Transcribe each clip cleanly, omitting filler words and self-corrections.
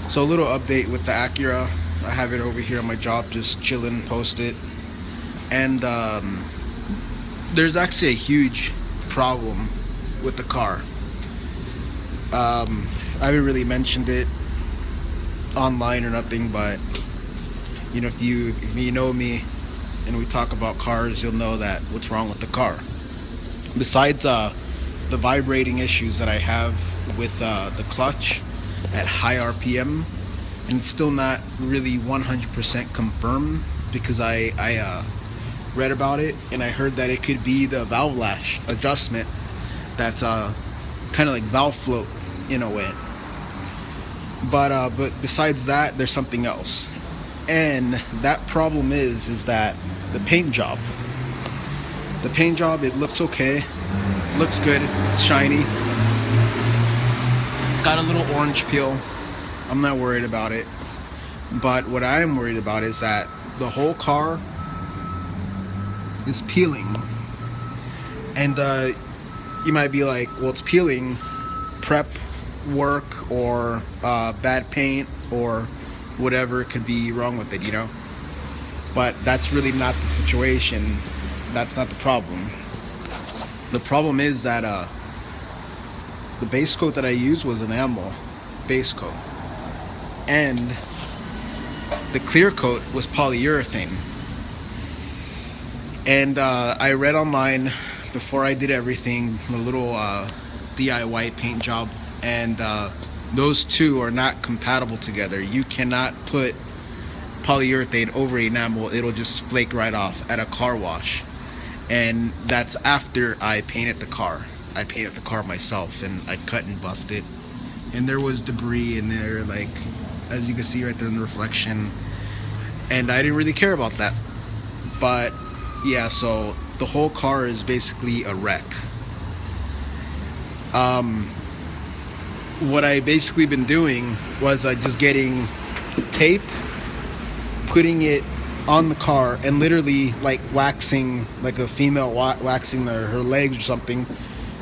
So a little update with the Acura. I have it over here on my job, just chilling, post it. And there's actually a huge problem with the car. I haven't really mentioned it online or nothing, but if you know me and we talk about cars, you'll know that what's wrong with the car. Besides the vibrating issues that I have with the clutch at high RPM, and it's still not really 100% confirmed because I read about it and I heard that it could be the valve lash adjustment that's kind of like valve float in a way. But besides that, there's something else, and that problem is that the paint job. The paint job, it looks okay, looks good, it's shiny. It's got a little orange peel. I'm not worried about it. But what I am worried about is that the whole car is peeling. And you might be like, well, it's peeling, prep work or bad paint or whatever could be wrong with it, But that's really not the situation. That's not the problem. The problem is that the base coat that I used was an enamel base coat, and the clear coat was polyurethane. And I read online before I did everything, a little DIY paint job, and those two are not compatible together. You cannot put polyurethane over enamel. It'll just flake right off at a car wash. And that's after I painted the car. I painted the car myself, and I cut and buffed it, and there was debris in there, like as you can see right there in the reflection, and I didn't really care about that. But yeah, so the whole car is basically a wreck. What I basically been doing was just getting tape, putting it on the car, and literally like waxing, like a female waxing her legs or something.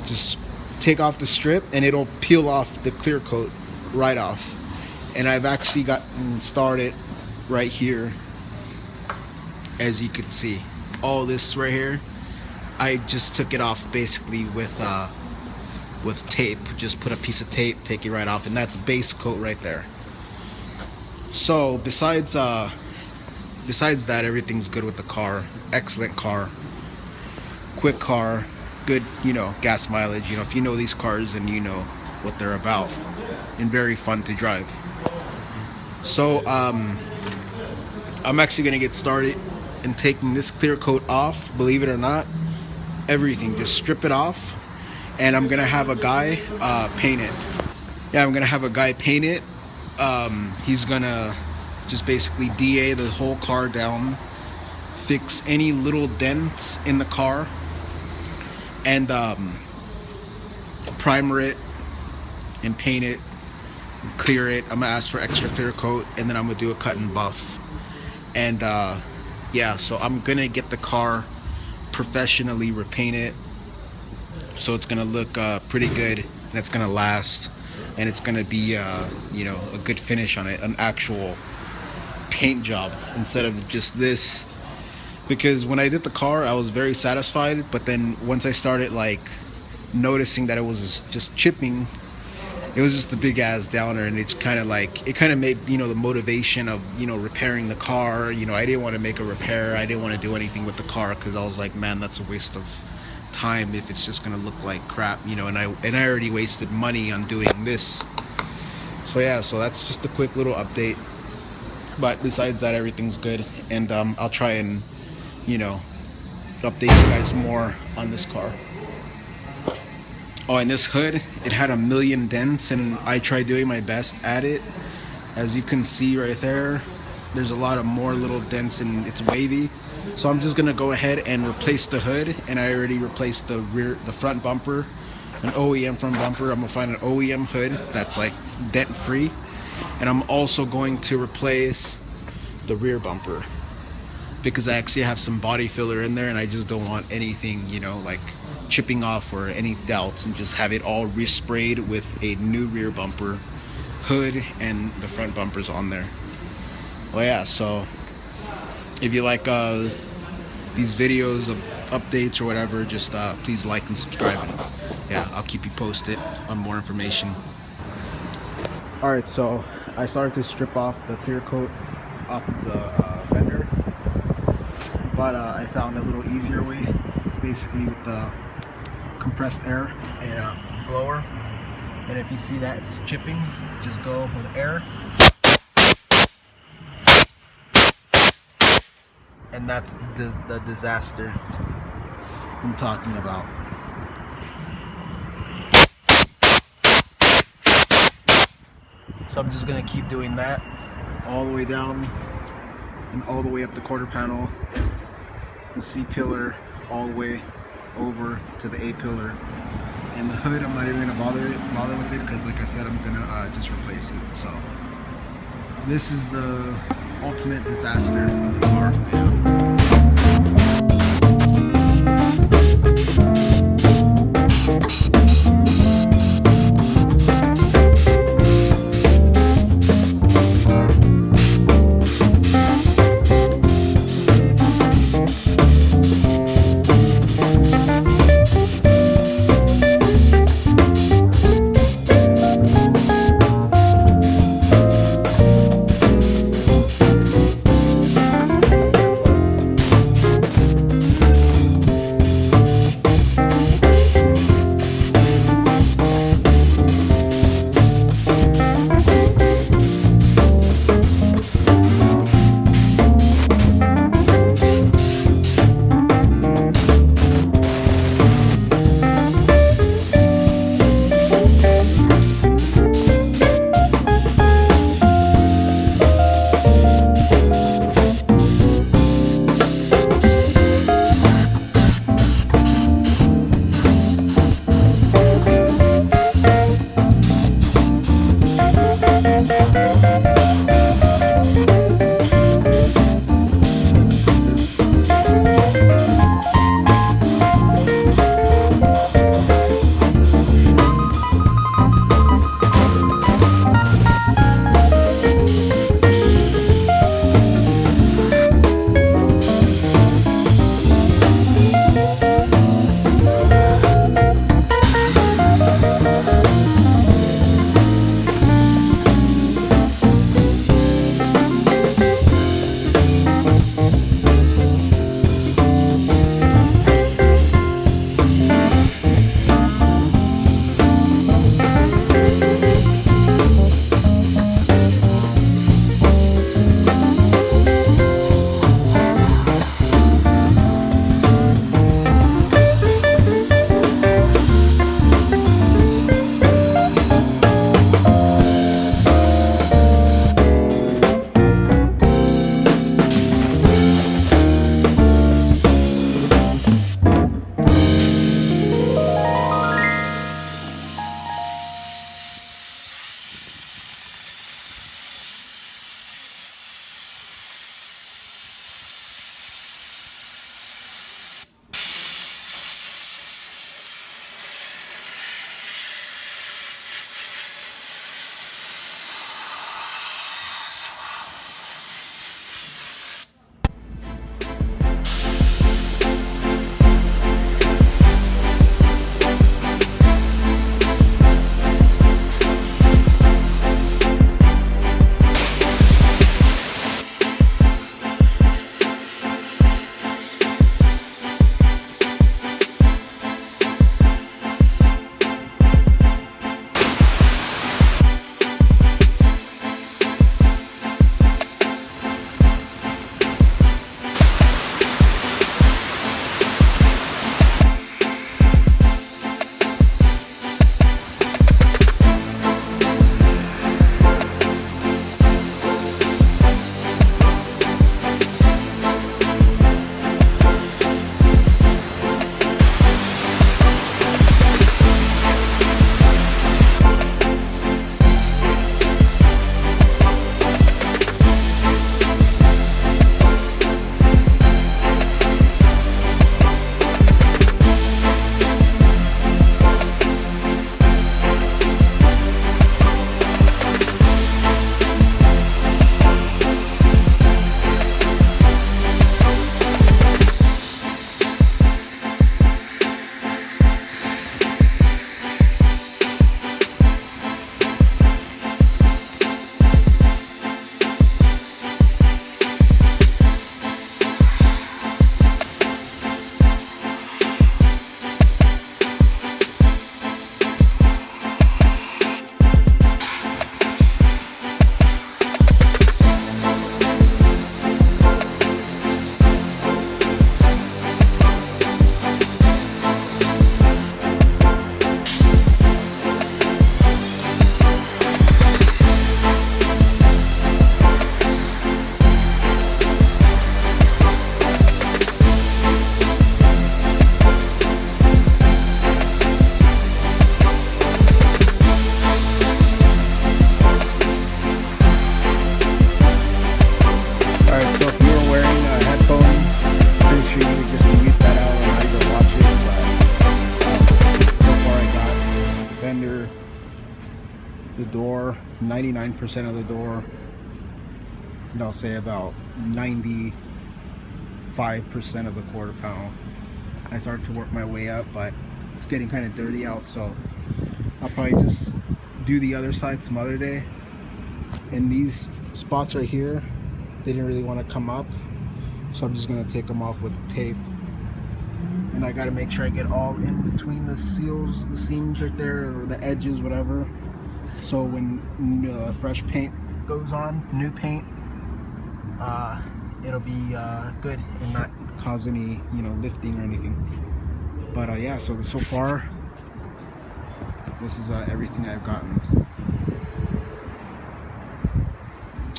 Just take off the strip and it'll peel off the clear coat right off. And I've actually gotten started right here, as you can see. All this right here, I just took it off basically with tape. Just put a piece of tape, take it right off, and that's base coat right there. So besides that, everything's good with the car. Excellent car, quick car, good gas mileage. If you know these cars, and you know what they're about, and very fun to drive. So I'm actually gonna get started in taking this clear coat off. Believe it or not, everything, just strip it off, and I'm gonna have a guy paint it. Yeah, I'm gonna have a guy paint it. He's gonna just basically DA the whole car down, fix any little dents in the car, and primer it and paint it, clear it. I'm gonna ask for extra clear coat, and then I'm gonna do a cut and buff. And yeah, so I'm gonna get the car professionally repainted, so it's gonna look pretty good, and it's gonna last, and it's gonna be a good finish on it, an actual paint job instead of just this. Because when I did the car, I was very satisfied, but then once I started like noticing that it was just chipping, it was just a big ass downer, and it's kind of made the motivation of repairing the car. I didn't want to make a repair. I didn't want to do anything with the car because I was like, man, that's a waste of time if it's just gonna look like crap, and I already wasted money on doing this. So yeah, so that's just a quick little update. But besides that, everything's good, and I'll try and update you guys more on this car. Oh, and this hood, it had a million dents, and I tried doing my best at it. As you can see right there, there's a lot of more little dents, and it's wavy. So I'm just gonna go ahead and replace the hood, and I already replaced the front bumper, an OEM front bumper. I'm gonna find an OEM hood that's like dent free, and I'm also going to replace the rear bumper because I actually have some body filler in there, and I just don't want anything like chipping off or any doubts, and just have it all resprayed with a new rear bumper hood and the front bumpers on there. Well, yeah, so if you like these videos of updates or whatever, just please like and subscribe, and yeah, I'll keep you posted on more information. Alright, so I started to strip off the clear coat off of the fender, but I found a little easier way. It's basically with the compressed air and a blower, and if you see that it's chipping, just go with air, and that's the disaster I'm talking about. So I'm just gonna keep doing that all the way down and all the way up the quarter panel, the C pillar, all the way over to the A pillar. And the hood, I'm not even gonna bother with it, because like I said, I'm gonna just replace it. So this is the ultimate disaster of the car. 99% of the door, and I'll say about 95% of the quarter panel. I started to work my way up, but it's getting kind of dirty out, so I'll probably just do the other side some other day. And these spots right here, they didn't really want to come up, so I'm just going to take them off with tape. And I got to make sure I get all in between the seals, the seams right there, or the edges, whatever, so when fresh paint goes on, new paint, it'll be good and not cause any, lifting or anything. But yeah, so far this is everything I've gotten.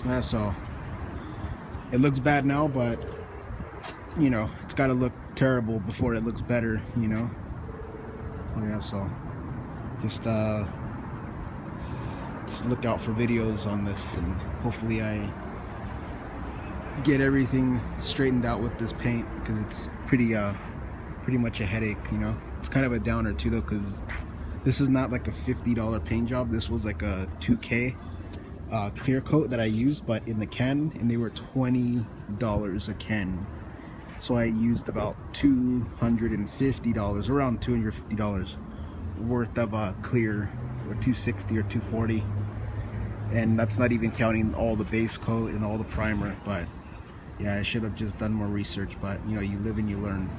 Yeah, so it looks bad now, but it's got to look terrible before it looks better, Oh yeah, so just look out for videos on this, and hopefully I get everything straightened out with this paint, because it's pretty much a headache. It's kind of a downer too, though, because this is not like a $50 paint job. This was like a 2K clear coat that I used, but in the can, and they were $20 a can. So I used about $250, around $250 worth of clear, or $260 or $240, and that's not even counting all the base coat and all the primer. But yeah, I should have just done more research, but you live and you learn.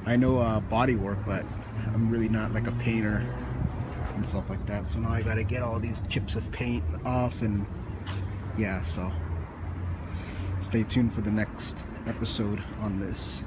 I know body work, but I'm really not like a painter and stuff like that, so now I gotta get all these chips of paint off. And yeah, so stay tuned for the next episode on this.